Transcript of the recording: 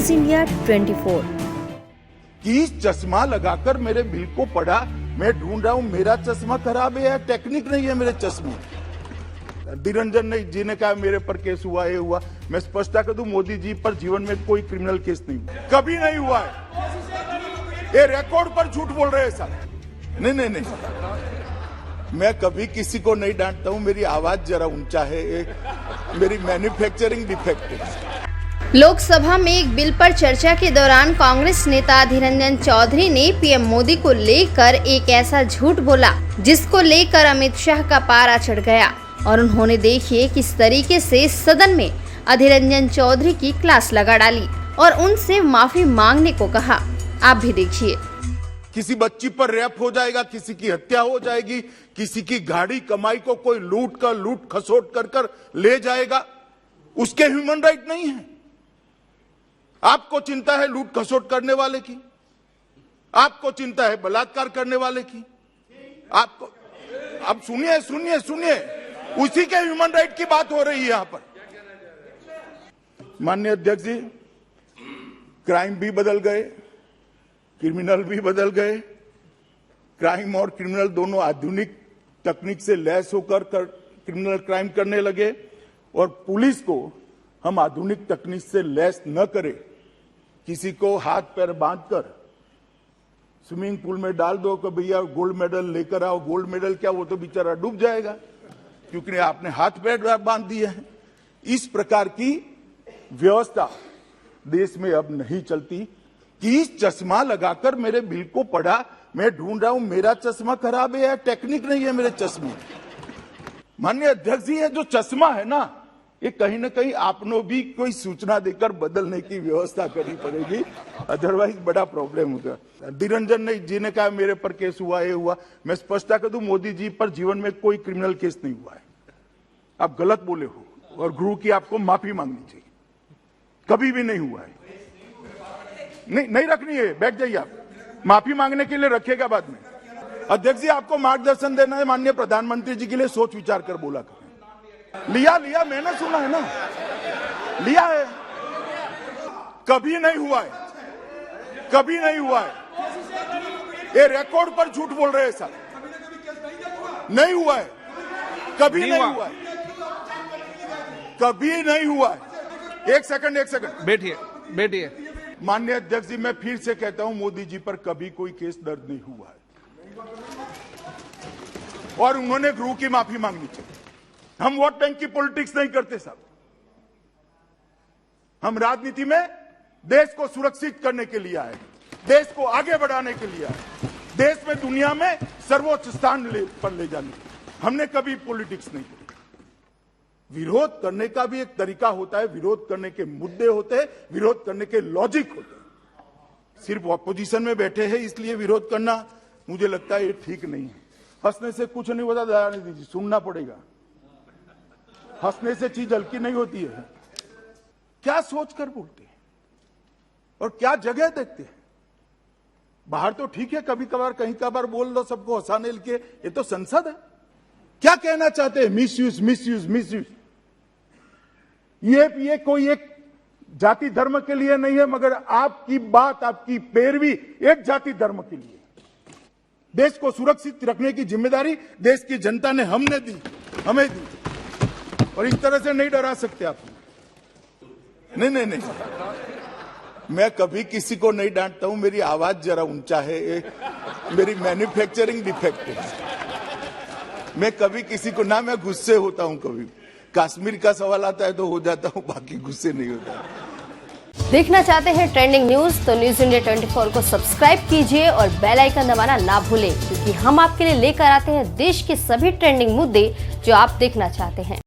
News India 24। कि चश्मा लगाकर मेरे बिल को पढ़ा, मैं ढूंढ रहा हूं मेरा चश्मा खराब है या टेक्निक नहीं है मेरे चश्मे। निरंजन जी ने कहा मेरे पर केस हुआ, ये हुआ। मैं स्पष्टता कर दूं, मोदी जी पर जीवन में कोई क्रिमिनल केस नहीं हुआ, कभी नहीं हुआ है। ये रिकॉर्ड पर झूठ बोल रहे हैं साहब। नहीं, मैं कभी किसी को नहीं डांटता हूं, मेरी आवाज जरा ऊंचा है, मेरी मैन्युफैक्चरिंग डिफेक्ट है। लोकसभा में एक बिल पर चर्चा के दौरान कांग्रेस नेता अधीर रंजन चौधरी ने पीएम मोदी को लेकर एक ऐसा झूठ बोला जिसको लेकर अमित शाह का पारा चढ़ गया और उन्होंने देखिए किस तरीके से सदन में अधीर रंजन चौधरी की क्लास लगा डाली और उनसे माफी मांगने को कहा। आप भी देखिए। किसी बच्ची पर रेप हो जाएगा, किसी की हत्या हो जाएगी, किसी की गाड़ी कमाई को कोई लूट खसोट कर ले जाएगा, उसके ह्यूमन राइट नहीं है। आपको चिंता है लूट खसोट करने वाले की, आपको चिंता है बलात्कार करने वाले की, आपको। अब सुनिए, उसी के ह्यूमन राइट की बात हो रही है यहां पर। माननीय अध्यक्ष जी, क्राइम भी बदल गए, क्रिमिनल भी बदल गए। क्राइम और क्रिमिनल दोनों आधुनिक तकनीक से लैस होकर क्रिमिनल क्राइम करने लगे और पुलिस को हम आधुनिक तकनीक से लैस न करें। किसी को हाथ पैर बांधकर स्विमिंग पूल में डाल दो कि भैया गोल्ड मेडल लेकर आओ, गोल्ड मेडल क्या, वो तो बेचारा डूब जाएगा क्योंकि आपने हाथ पैर बांध दिए हैं। इस प्रकार की व्यवस्था देश में अब नहीं चलती कि चश्मा लगाकर मेरे बिल को पढ़ा, मैं ढूंढ रहा हूं मेरा चश्मा खराब है या टेक्निक नहीं है मेरे चश्मे। माननीय अध्यक्ष जी, ये जो चश्मा है ना, ये कहीं ना कहीं आपने भी कोई सूचना देकर बदलने की व्यवस्था करनी पड़ेगी, अदरवाइज बड़ा प्रॉब्लम होगा। निरंजन जी ने कहा मेरे पर केस हुआ, ये हुआ। मैं स्पष्टता कर दूं, मोदी जी पर जीवन में कोई क्रिमिनल केस नहीं हुआ है। आप गलत बोले हो और गुरु की आपको माफी मांगनी चाहिए, कभी भी नहीं हुआ है। नहीं रखनी है, बैठ जाइए आप, माफी मांगने के लिए रखेगा बाद में। अध्यक्ष जी, आपको मार्गदर्शन देना है, माननीय प्रधानमंत्री जी के लिए सोच विचार कर बोला करें। लिया मैंने सुना है ना, लिया है, कभी नहीं हुआ है, कभी नहीं हुआ है। ये रिकॉर्ड पर झूठ बोल रहे हैं साहब। नहीं हुआ है, कभी नहीं हुआ है, कभी नहीं हुआ है। एक सेकंड बैठिए। माननीय अध्यक्ष जी, मैं फिर से कहता हूं, मोदी जी पर कभी कोई केस दर्ज नहीं हुआ है और उन्होंने गुरु की माफी मांगनी चाहिए। हम वोट बैंक की पॉलिटिक्स नहीं करते साहब, हम राजनीति में देश को सुरक्षित करने के लिए आए, देश को आगे बढ़ाने के लिए आए, देश में दुनिया में सर्वोच्च स्थान पर ले जाने। हमने कभी पॉलिटिक्स नहीं की। विरोध करने का भी एक तरीका होता है, विरोध करने के मुद्दे होते हैं, विरोध करने के लॉजिक होते हैं। सिर्फ ऑपोजिशन में बैठे हैं इसलिए विरोध करना मुझे लगता है ये ठीक नहीं है। हंसने से कुछ नहीं होता, दयानिधि जी, सुनना पड़ेगा। हंसने से चीज हल्की नहीं होती है। क्या सोचकर बोलते हैं और क्या जगह देखते हैं। बाहर तो ठीक है, कभी कभार कहीं कभार बोल दो सबको हंसाने के, ये तो संसद है। क्या कहना चाहते हैं? मिसयूज। ये कोई एक जाति धर्म के लिए नहीं है, मगर आपकी बात, आपकी पैरवी एक जाति धर्म के लिए। देश को सुरक्षित रखने की जिम्मेदारी देश की जनता ने हमें दी और इस तरह से नहीं डरा सकते आप। नहीं, मैं कभी किसी को नहीं डांटता हूं, मेरी आवाज जरा ऊंचा है, मेरी मैन्युफैक्चरिंग डिफेक्ट है। मैं कभी किसी को ना, मैं गुस्से होता हूं, कभी कश्मीर का सवाल आता है तो हो जाता हूं, बाकी गुस्से नहीं होता। देखना चाहते हैं ट्रेंडिंग न्यूज तो न्यूज इंडिया 24 को सब्सक्राइब कीजिए और बेल आइकन दबाना ना भूलें, क्योंकि हम आपके लिए लेकर आते हैं देश के सभी ट्रेंडिंग मुद्दे जो आप देखना चाहते हैं।